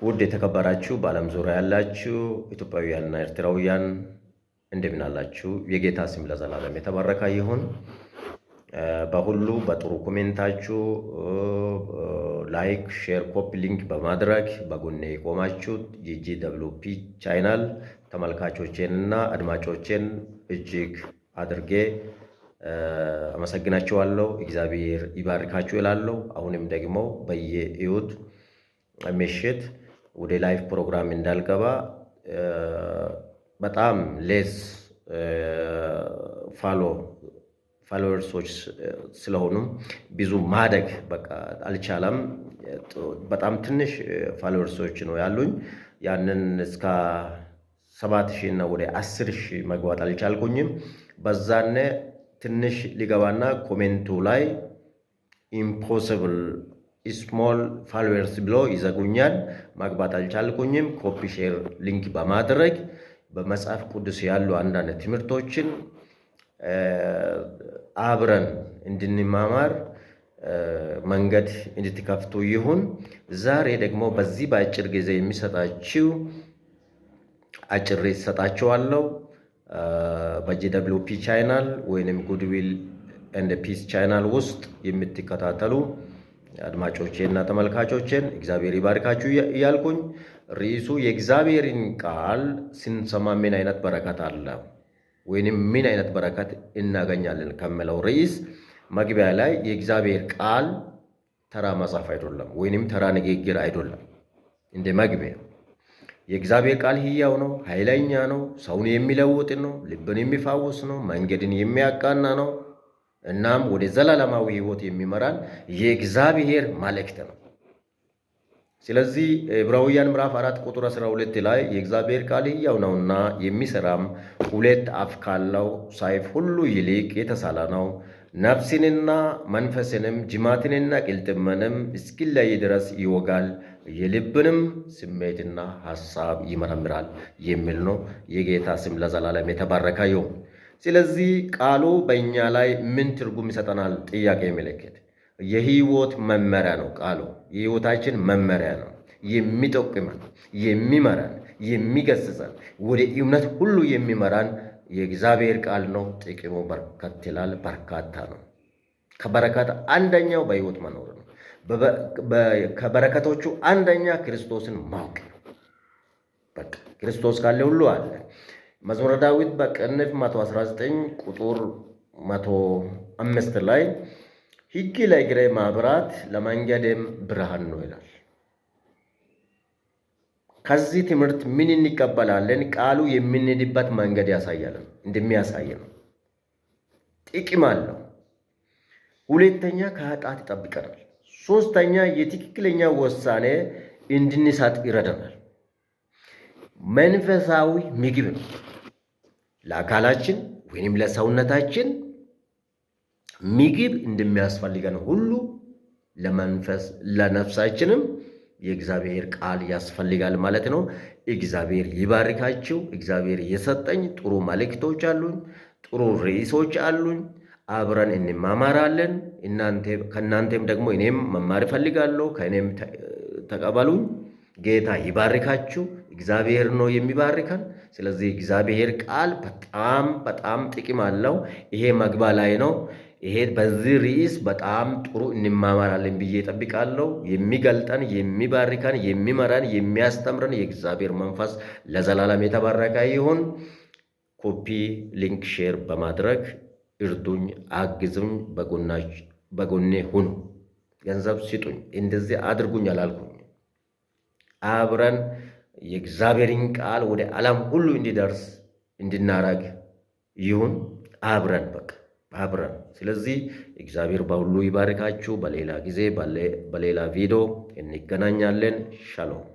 ውድ የተከበራችሁ በዓለም ዙሪያ ያላችሁ ኢትዮጵያውያንና ኤርትራውያን እንደምን አላችሁ? የጌታ ስም ለዘላለም የተባረከ ይሁን። በሁሉ በጥሩ ኮሜንታችሁ ላይክ፣ ሼር፣ ኮፒ ሊንክ በማድረግ በጎኔ የቆማችሁት የጂደብሊውፒ ቻናል ተመልካቾቼንና አድማጮቼን እጅግ አድርጌ አመሰግናችኋለሁ። እግዚአብሔር ይባርካችሁ እላለሁ። አሁንም ደግሞ በየእሁድ ምሽት ወደ ላይቭ ፕሮግራም እንዳልገባ በጣም ሌስ ፎሎወርሶች ስለሆኑ ብዙ ማደግ በቃ አልቻለም። በጣም ትንሽ ፎሎወርሶች ነው ያሉኝ። ያንን እስከ 7,000 እና ወደ 10,000 መግባት አልቻልኩኝም። በዛነ ትንሽ ሊገባና ኮሜንቱ ላይ ኢምፖሲብል ስሞል ፎሎወርስ ብሎ ይዘጉኛል። ማግባት አልቻልኩኝም። ኮፒ ሼር ሊንክ በማድረግ በመጽሐፍ ቅዱስ ያሉ አንዳንድ ትምህርቶችን አብረን እንድንማማር መንገድ እንድትከፍቱ ይሁን። ዛሬ ደግሞ በዚህ በአጭር ጊዜ የሚሰጣችው አጭር ይሰጣችኋለሁ። በጂደብሊውፒ ቻናል ወይንም ጉድዊል ኤንድ ፒስ ቻናል ውስጥ የምትከታተሉ አድማጮቼና ተመልካቾቼን እግዚአብሔር ይባርካችሁ እያልኩኝ ርዕሱ የእግዚአብሔርን ቃል ስንሰማ ምን አይነት በረከት አለ ወይንም ምን አይነት በረከት እናገኛለን ከሚለው ርዕስ መግቢያ ላይ የእግዚአብሔር ቃል ተራ መጽሐፍ አይደለም ወይንም ተራ ንግግር አይደለም። እንደ መግቢያ የእግዚአብሔር ቃል ሕያው ነው፣ ኃይለኛ ነው፣ ሰውን የሚለውጥ ነው፣ ልብን የሚፋውስ ነው፣ መንገድን የሚያቃና ነው። እናም ወደ ዘላለማዊ ሕይወት የሚመራን የእግዚአብሔር መልእክት ነው። ስለዚህ ዕብራውያን ምዕራፍ 4 ቁጥር 12 ላይ የእግዚአብሔር ቃል ሕያው ነውና የሚሰራም ሁለት አፍ ካለው ሰይፍ ሁሉ ይልቅ የተሳለ ነው፣ ነፍስንና መንፈስንም ጅማትንና ቅልጥምንም እስኪለይ ድረስ ይወጋል፣ የልብንም ስሜትና ሐሳብ ይመረምራል የሚል ነው። የጌታ ስም ለዘላለም የተባረከ ይሁን። ስለዚህ ቃሉ በእኛ ላይ ምን ትርጉም ይሰጠናል? ጥያቄ ምልክት። የህይወት መመሪያ ነው። ቃሉ የህይወታችን መመሪያ ነው። የሚጠቁመን፣ የሚመራን፣ የሚገስጸን፣ ወደ እውነት ሁሉ የሚመራን የእግዚአብሔር ቃል ነው። ጥቅሙ በርከት ይላል፣ በርካታ ነው። ከበረከት አንደኛው በህይወት መኖር ነው። ከበረከቶቹ አንደኛ ክርስቶስን ማወቅ ነው። በቃ ክርስቶስ ካለ ሁሉ አለ። መዝሙረ ዳዊት በቅንፍ 119 ቁጥር 105 ላይ ሕግ ለእግሬ መብራት ለመንገዴም ብርሃን ነው ይላል። ከዚህ ትምህርት ምን እንቀበላለን? ቃሉ የምንሄድበት መንገድ ያሳያል፣ እንደሚያሳይ ነው። ጥቅም አለው። ሁለተኛ ከኃጢአት ይጠብቀናል። ሶስተኛ የትክክለኛ ውሳኔ እንድንሰጥ ይረዳናል። መንፈሳዊ ምግብ ነው። ለአካላችን ወይንም ለሰውነታችን ምግብ እንደሚያስፈልገን ሁሉ ለነፍሳችንም የእግዚአብሔር ቃል ያስፈልጋል ማለት ነው። እግዚአብሔር ይባርካችሁ። እግዚአብሔር የሰጠኝ ጥሩ መልእክቶች አሉኝ፣ ጥሩ ርዕሶች አሉኝ። አብረን እንማማራለን። ከእናንተም ደግሞ እኔም መማር እፈልጋለሁ። ከእኔም ተቀበሉኝ። ጌታ ይባርካችሁ። እግዚአብሔር ነው የሚባርከን። ስለዚህ እግዚአብሔር ቃል በጣም በጣም ጥቅም አለው። ይሄ መግቢያ ላይ ነው። ይሄ በዚህ ርዕስ በጣም ጥሩ እንማማራለን ብዬ እጠብቃለሁ። የሚገልጠን፣ የሚባርከን፣ የሚመራን፣ የሚያስተምረን የእግዚአብሔር መንፈስ ለዘላለም የተባረከ ይሁን። ኮፒ ሊንክ ሼር በማድረግ እርዱኝ፣ አግዙኝ፣ በጎኔ ሁኑ። ገንዘብ ስጡኝ፣ እንደዚህ አድርጉኝ አላልኩኝ። አብረን የእግዚአብሔርን ቃል ወደ ዓለም ሁሉ እንዲደርስ እንድናረግ ይሁን። አብረን በቃ አብረን። ስለዚህ እግዚአብሔር በሁሉ ይባርካችሁ። በሌላ ጊዜ በሌላ ቪዲዮ እንገናኛለን። ሻሎም